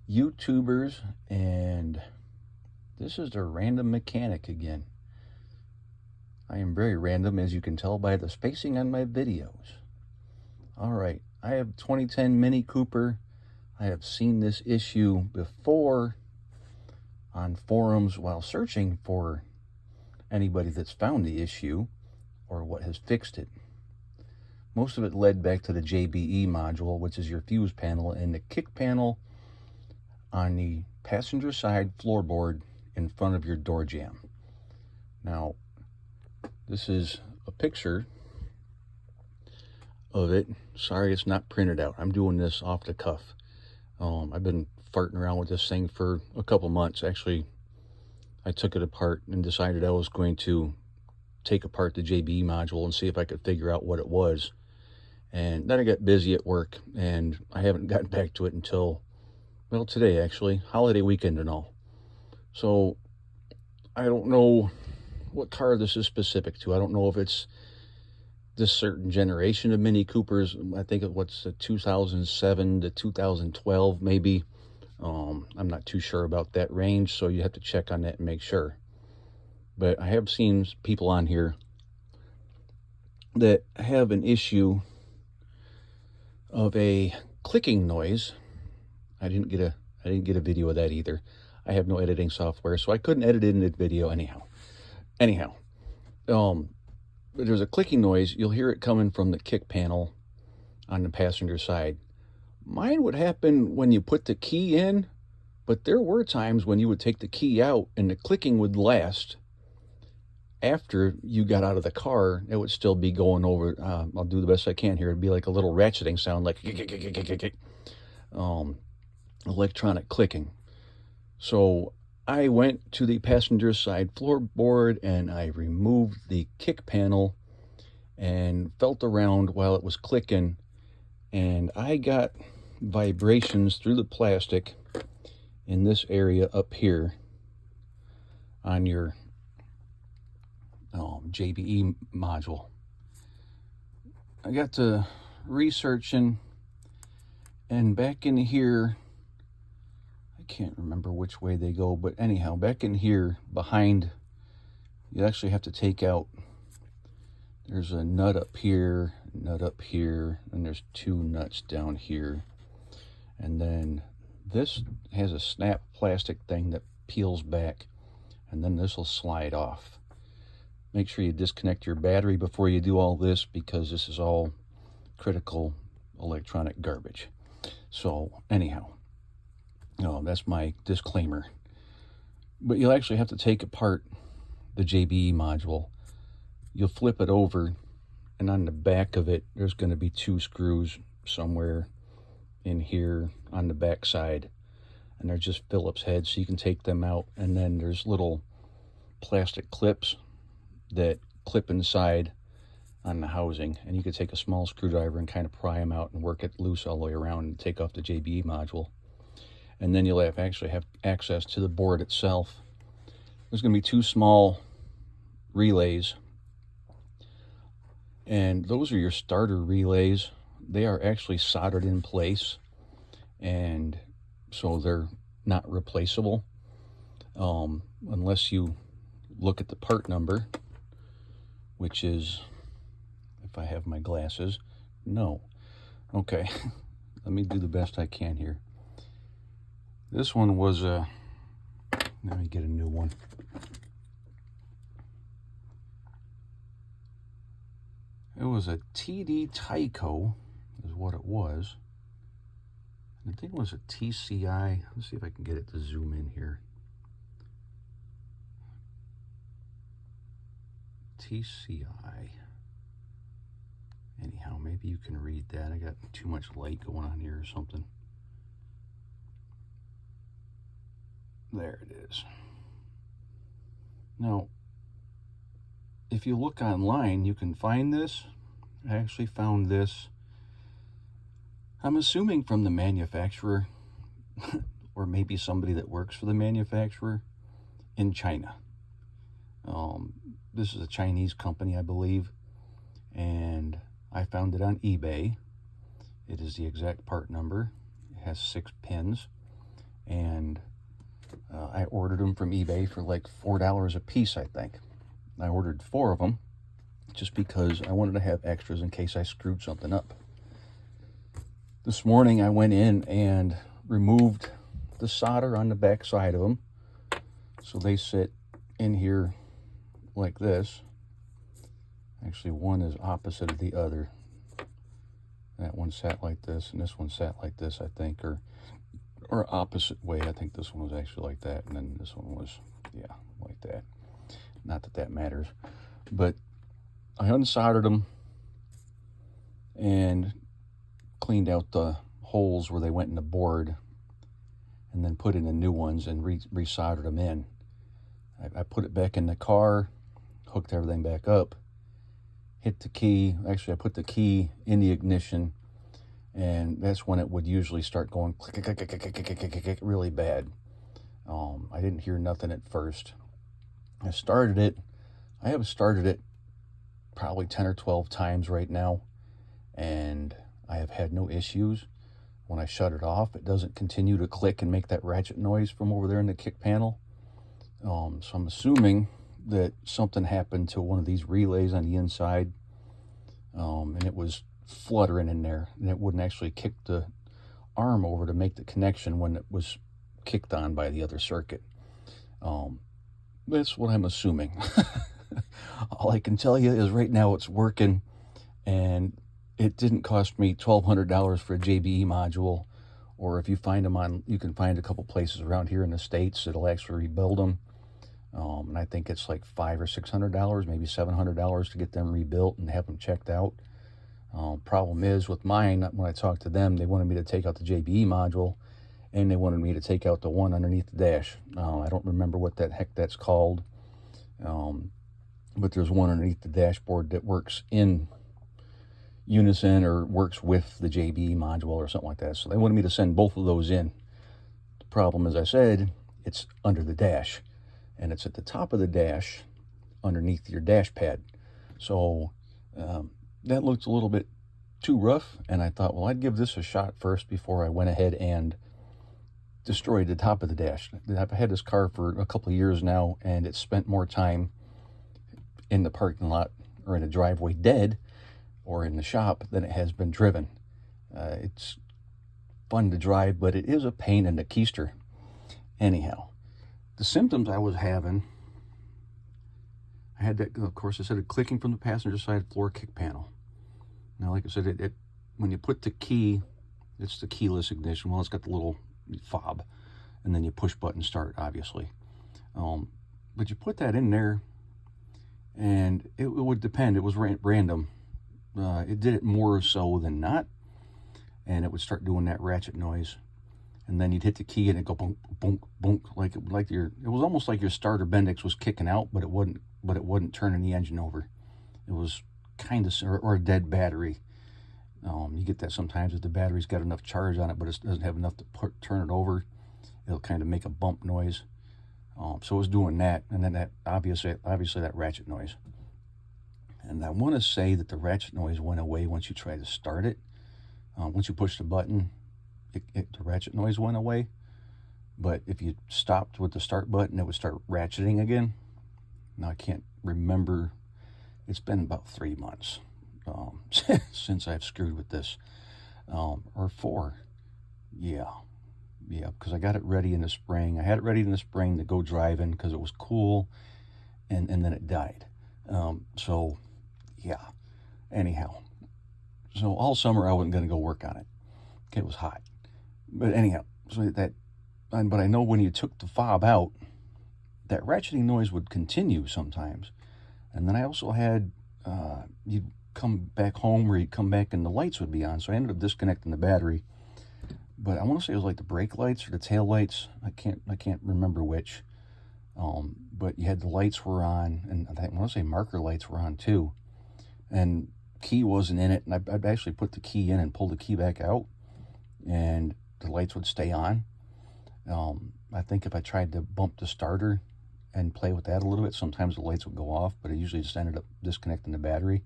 YouTubers, and this is the random mechanic again. I am very random, as you can tell by the spacing on my videos. Alright, I have 2010 Mini Cooper. I have seen this issue before on forums while searching for anybody that's found the issue or what has fixed it. Most of it led back to the JBE module, which is your fuse panel and the kick panel on the passenger side floorboard in front of your door jamb. Now, this is a picture of it. Sorry it's not printed out. I'm doing this off the cuff. I've been farting around with this thing for a couple months. Actually, I took it apart and decided I was going to take apart the JBE module and see if I could figure out what it was. And then I got busy at work, and I haven't gotten back to it until, well, today actually, holiday weekend and all. So I don't know what car this is specific to. I don't know if it's this certain generation of Mini Coopers. I think it what's the 2007 to 2012 maybe. I'm not too sure about that range, so you have to check on that and make sure. But I have seen people on here that have an issue of a clicking noise. I didn't get a video of that either. I have no editing software, so I couldn't edit it in the video anyhow. There's a clicking noise. You'll hear it coming from the kick panel on the passenger side. Mine would happen when you put the key in, but there were times when you would take the key out and the clicking would last. After you got out of the car, it would still be going over. I'll do the best I can here. It'd be like a little ratcheting sound, like electronic clicking. So I went to the passenger side floorboard and I removed the kick panel and felt around while it was clicking, and I got vibrations through the plastic in this area up here on your JBE module. I got to researching, and back in here, I can't remember which way they go, but anyhow, back in here behind, you actually have to take out, there's a nut up here, and there's two nuts down here. And then this has a snap plastic thing that peels back, and then this will slide off. Make sure you disconnect your battery before you do all this, because this is all critical electronic garbage. So anyhow, that's my disclaimer. But you'll actually have to take apart the JBE module. You'll flip it over, and on the back of it, there's going to be two screws somewhere in here on the back side. And they're just Phillips heads, so you can take them out. And then there's little plastic clips that clip inside on the housing, and you could take a small screwdriver and kind of pry them out and work it loose all the way around and take off the JBE module. And then you'll actually have access to the board itself. There's going to be two small relays, and those are your starter relays. They are actually soldered in place, and so they're not replaceable unless you look at the part number, which is, if I have my glasses, no. Okay, let me do the best I can here. This one was let me get a new one. It was a TAIKO is what it was. I think it was a TCI. Let's see if I can get it to zoom in here. TCI. Anyhow, maybe you can read that. I got too much light going on here or something. There it is. Now, if you look online, you can find this. I actually found this, I'm assuming from the manufacturer, or maybe somebody that works for the manufacturer in China. This is a Chinese company, I believe, and I found it on eBay. It is the exact part number. It has 6 pins, and I ordered them from eBay for like $4 a piece, I think. I ordered 4 of them just because I wanted to have extras in case I screwed something up. This morning I went in and removed the solder on the back side of them, so they sit in here like this. Actually, one is opposite of the other. That one sat like this, and this one sat like this, I think, or opposite way. I think this one was actually like that, and then this one was, yeah, like that. Not that that matters, but I unsoldered them and cleaned out the holes where they went in the board, and then put in the new ones and resoldered them in. I put it back in the car, hooked everything back up, hit the key. Actually, I put the key in the ignition, and that's when it would usually start going click, click, click, click, click, click, click, click, really bad. I didn't hear nothing at first. I started it. I have started it probably 10 or 12 times right now, and I have had no issues. When I shut it off, it doesn't continue to click and make that ratchet noise from over there in the kick panel. So I'm assuming that something happened to one of these relays on the inside, and it was fluttering in there, and it wouldn't actually kick the arm over to make the connection when it was kicked on by the other circuit. That's what I'm assuming. All I can tell you is right now it's working, and it didn't cost me $1,200 for a JBE module, or if you find them you can find a couple places around here in the States that'll actually rebuild them. And I think it's like $500 or $600, maybe $700 to get them rebuilt and have them checked out. Problem is with mine, when I talked to them, they wanted me to take out the JBE module, and they wanted me to take out the one underneath the dash. I don't remember what the heck that's called, but there's one underneath the dashboard that works in unison or works with the JBE module or something like that. So they wanted me to send both of those in. The problem, as I said, it's under the dash, and it's at the top of the dash underneath your dash pad. So that looked a little bit too rough, and I thought, well, I'd give this a shot first before I went ahead and destroyed the top of the dash. I've had this car for a couple of years now, and it's spent more time in the parking lot or in a driveway dead or in the shop than it has been driven. It's fun to drive, but it is a pain in the keister. Anyhow, the symptoms I was having, I had that, of course, I said, clicking from the passenger side floor kick panel. Now, like I said, when you put the key, it's the keyless ignition. Well, it's got the little fob, and then you push button start, obviously. But you put that in there, and it would depend. It was random. It did it more so than not, and it would start doing that ratchet noise. And then you'd hit the key, and it'd go boom, boom, boom, it was almost like your starter Bendix was kicking out, but it wasn't turning the engine over. It was kind of, or a dead battery. You get that sometimes if the battery's got enough charge on it, but it doesn't have enough to turn it over. It'll kind of make a bump noise. So it was doing that, and then that obviously that ratchet noise. And I want to say that the ratchet noise went away once you tried to start it. Once you push the button, the ratchet noise went away. But if you stopped with the start button, it would start ratcheting again. Now, I can't remember. It's been about 3 months since I've screwed with this. Or 4. Yeah, because I got it ready in the spring. I had it ready in the spring to go driving because it was cool, and then it died. So, yeah. Anyhow, so all summer I wasn't going to go work on it. It was hot. But anyhow, but I know when you took the fob out, that ratcheting noise would continue sometimes. And then I also had, you'd come back home, or you'd come back and the lights would be on. So I ended up disconnecting the battery. But I want to say it was like the brake lights or the tail lights. I can't remember which. But you had the lights were on, and I want to say marker lights were on too. And key wasn't in it, and I'd actually put the key in and pull the key back out, and the lights would stay on. I think if I tried to bump the starter and play with that a little bit, sometimes the lights would go off, but I usually just ended up disconnecting the battery.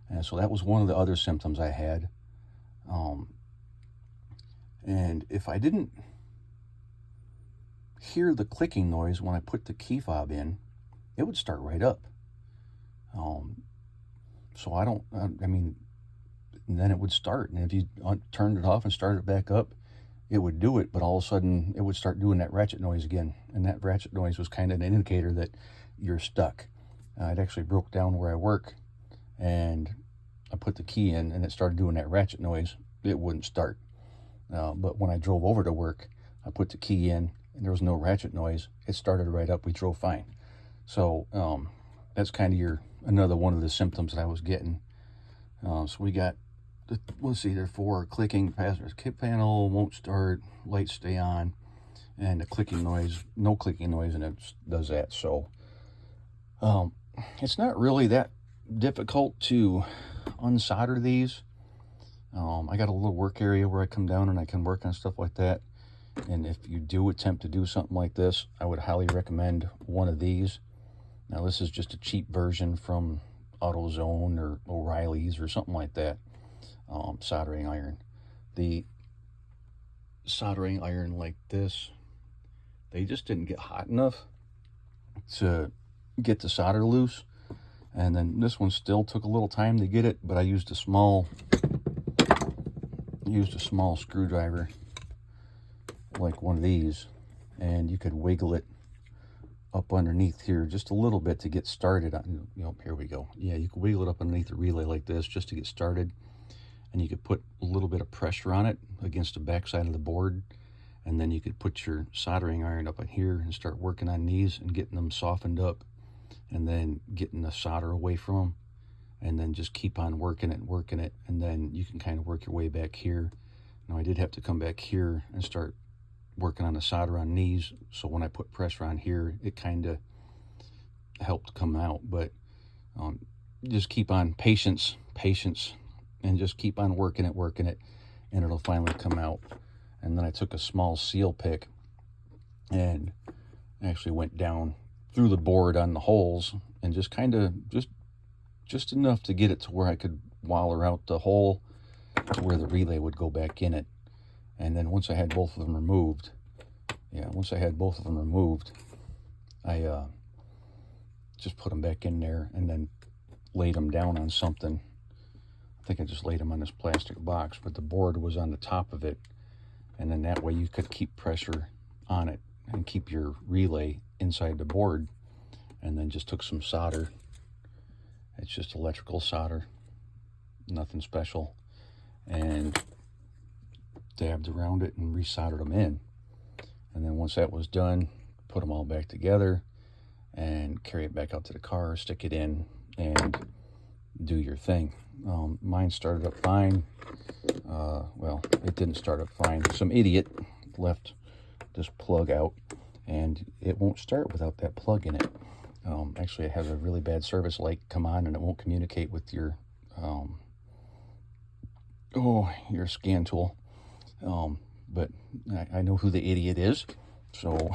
And so that was one of the other symptoms I had. And if I didn't hear the clicking noise when I put the key fob in, it would start right up. So I mean, then it would start. And if you turned it off and started it back up, it would do it. But all of a sudden, it would start doing that ratchet noise again. And that ratchet noise was kind of an indicator that you're stuck. It actually broke down where I work, and I put the key in, and it started doing that ratchet noise. It wouldn't start. But when I drove over to work, I put the key in, and there was no ratchet noise. It started right up. We drove fine. So that's kind of another one of the symptoms that I was getting. So we got, let's see, there are 4 clicking passengers. Kit panel won't start, lights stay on, and the clicking noise, no clicking noise, and it does that. So it's not really that difficult to unsolder these. I got a little work area where I come down and I can work on stuff like that. And if you do attempt to do something like this, I would highly recommend one of these. Now, this is just a cheap version from AutoZone or O'Reilly's or something like that. Soldering iron. The soldering iron like this, they just didn't get hot enough to get the solder loose. And then this one still took a little time to get it, but I used a small screwdriver like one of these, and you could wiggle it up underneath here just a little bit to get started on. Here we go. Yeah, you can wiggle it up underneath the relay like this just to get started, and you could put a little bit of pressure on it against the back side of the board, and then you could put your soldering iron up in here and start working on these and getting them softened up, and then getting the solder away from them, and then just keep on working it, and then you can kind of work your way back here. Now, I did have to come back here and start working on the solder on these, so when I put pressure on here, it kind of helped come out. But just keep on patience, and just keep on working it, and it'll finally come out. And then I took a small seal pick and actually went down through the board on the holes, and just kind of just enough to get it to where I could waller out the hole to where the relay would go back in it. And then once I had both of them removed, I just put them back in there and then laid them down on something. I think I just laid them on this plastic box, but the board was on the top of it. And then that way you could keep pressure on it and keep your relay inside the board. And then just took some solder. It's just electrical solder, nothing special, and dabbed around it and resoldered them in. And then once that was done, put them all back together and carry it back out to the car, stick it in, and do your thing. Mine started up fine. Well, it didn't start up fine. Some idiot left this plug out, and it won't start without that plug in it. Actually, it has a really bad service light come on, and it won't communicate with your your scan tool. But I know who the idiot is, so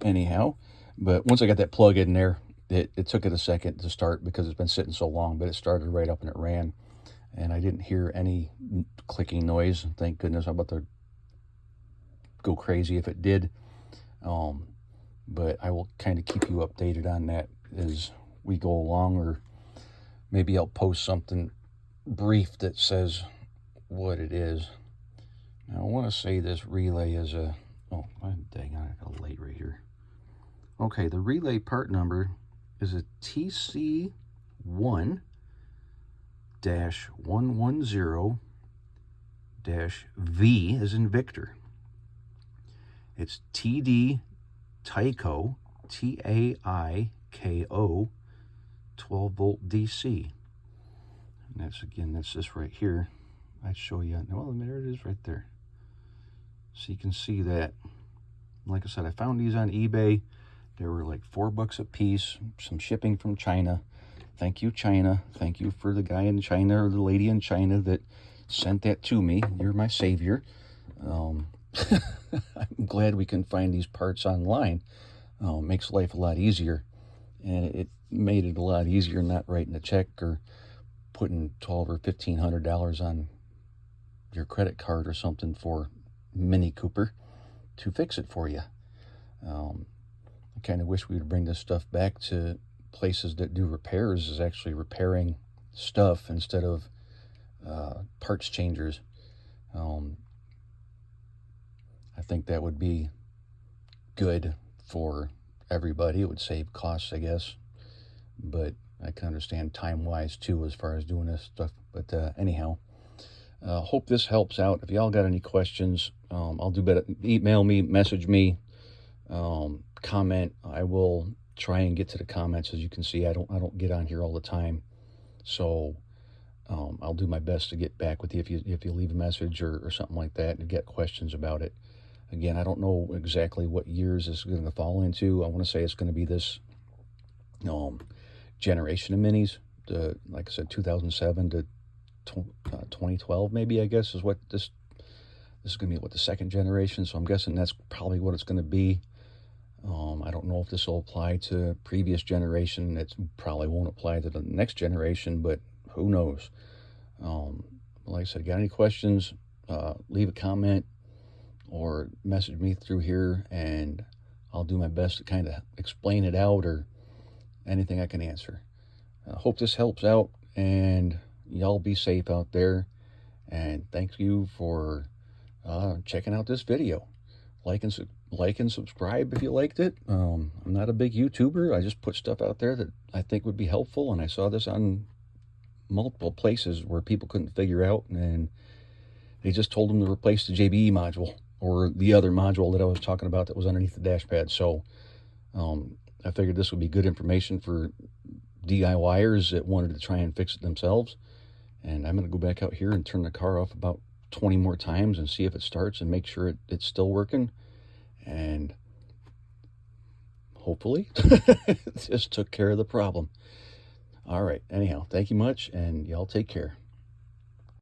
anyhow. But once I got that plug in there, it took it a second to start because it's been sitting so long, but it started right up and it ran, and I didn't hear any clicking noise. Thank goodness. I'm about to go crazy if it did. But I will kind of keep you updated on that as we go along, or maybe I'll post something brief that says what it is. Now, I want to say this relay is dang, I got a light right here. Okay, the relay part number is a TC1-110-V as in Victor. It's TD TAIKO, TAIKO, 12-volt DC. And that's this right here. I'd show you. Well, there it is right there. So you can see that. Like I said, I found these on eBay. They were like $4 a piece. Some shipping from China. Thank you, China. Thank you for the guy in China or the lady in China that sent that to me. You're my savior. I'm glad we can find these parts online. Makes life a lot easier, and it made it a lot easier not writing a check or putting $1,200 or $1,500 on your credit card or something for Mini Cooper. fix it for you. I kind of wish we would bring this stuff back to places that do repairs, is actually repairing stuff instead of parts changers. I think that would be good for everybody. It would save costs, I guess, but I can understand time-wise too as far as doing this stuff. But anyhow, hope this helps out. If y'all got any questions, I'll do better. Email me, message me, comment. I will try and get to the comments. As you can see, I don't get on here all the time, so I'll do my best to get back with you if you leave a message or something like that and get questions about it. Again, I don't know exactly what years this is going to fall into. I want to say it's going to be this generation of minis, like I said, 2007 to 2012, maybe, I guess, is what this is going to be, what, the second generation. So I'm guessing that's probably what it's going to be. I don't know if this will apply to previous generation. It probably won't apply to the next generation, but who knows? Like I said, got any questions, leave a comment or message me through here, and I'll do my best to kind of explain it out or anything I can answer. Hope this helps out, and y'all be safe out there. And thank you for checking out this video. Like and subscribe if you liked it. I'm not a big YouTuber. I just put stuff out there that I think would be helpful, and I saw this on multiple places where people couldn't figure out, and they just told them to replace the JBE module or the other module that I was talking about that was underneath the dash pad. So I figured this would be good information for DIYers that wanted to try and fix it themselves. And I'm going to go back out here and turn the car off about 20 more times and see if it starts and make sure it's still working. And hopefully just took care of the problem. All right. Anyhow, thank you much, and y'all take care.